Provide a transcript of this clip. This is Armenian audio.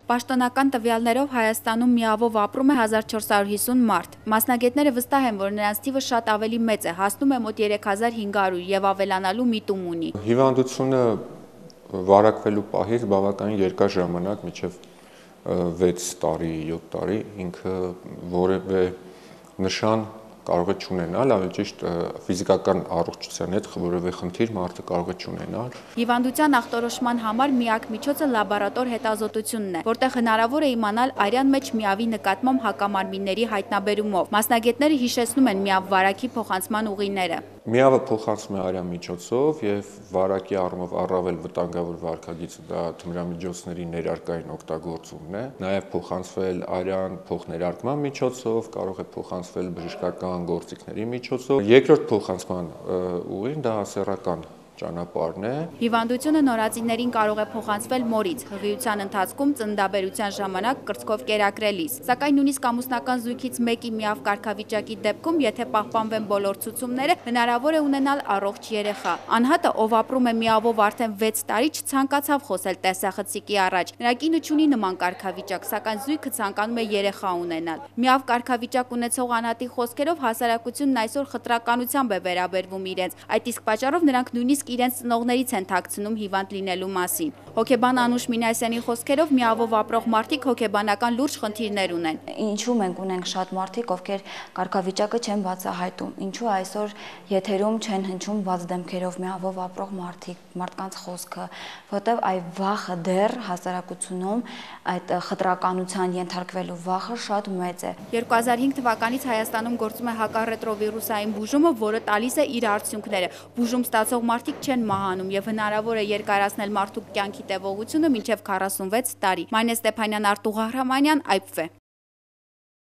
Պաշտոնական տվյալներով Հայաստանում միավով ապրում է 1450 մարդ։ Մասնագետները վստահ են, որ նրանց թիվը շատ ավելի մեծ է, հասնում է մոտ 3500 եւ ավելանալու միտում ունի։ Հիվանդությունը վարակվելու պահից բավականին երկար ժամանակ, մինչև 6 տարի, 7 տարի, ինքը որևէ նշան կարող է չունենալ, ավելի ճիշտ ֆիզիկական առողջության հետ որևէ խնդիր մարդը կարող է չունենալ։ Հիվանդության ախտորոշման համար միակ միջոցը լաբորատոր հետազոտությունն է, որտեղ հնարավոր է իմանալ արյան մեջ միավի նկատմամբ հակամարմինների հայտնաբերումով։ Մասնագետները հիշեցնում են միավ վարակի փոխանցման ուղիները։ Միավը փոխանցվում է արյան միջոցով եւ վարակի առումով առավել վտանգավոր վարքագիծը դա թմրամիջոցների ներարկային օգտագործումն է։ Նաեւ փոխանցվել արյան փոխներարկման միջոցով, կարող է փոխանցվել բժշկական գործիքների միջոցով։ Երկրորդ փոխանցման ուղին դա սեռական ճանապարհն է։ Հիվանդությունը նորածիներին կարող է փոխանցվել մորից, հղիության ընթացքում ծննդաբերության ժամանակ կրծքով կերակրելիս։ Սակայն նույնիսկ ամուսնական զույգից մեկի միավ կարգավիճակի դեպքում, եթե պահպանվեն բոլոր ցուցումները, հնարավոր է ունենալ առողջ երեխա։ Անհատը, ով ապրում է միավով արդեն 6 տարի, չցանկացավ խոսել տեսախցիկի առաջ։ Նրա կինը չունի նման կարգավիճակ, սակայն զույգը ցանկանում է երեխա ունենալ։ Միավ կարգավիճակ ունեցող անհատի խոսքերով հասարակությունն այսօր խտրականությամբ է վերաբերվում իրենց։ Այդ իսկ պատճառով նրանք նույնիսկ իրենց ծնողներից են թաքցնում հիվանդ լինելու մասին։ Հոգեբան Անուշ Մինասյանի խոսքերով միավով ապրող մարդիկ հոգեբանական լուրջ խնդիրներ ունեն։ Ինչու մենք ունենք շատ մարդիկ, ովքեր կարգավիճակը չեն բացահայտում, ինչու այսօր եթերում չեն հնչում բաց դեմքերով միավով ապրող մարդկանց խոսքը, որտեղ այ վախը դեռ հասարակությունում այդ խտրականության ենթարկվելու վախը շատ մեծ է։ 2005 թվականից Հայաստանում գործում է հակառետրովիրուսային բուժումը, որը տալիս է իր արդյունքները։ Բուժում ստացող մարդիկ չեն մահանում եւ հնարավոր է երկարացնել մարդու կյանքի տևողությունը մինչեւ 46 տարի։ Մարինե Ստեփանյան, Արտուղ Ահրամանյան, IPV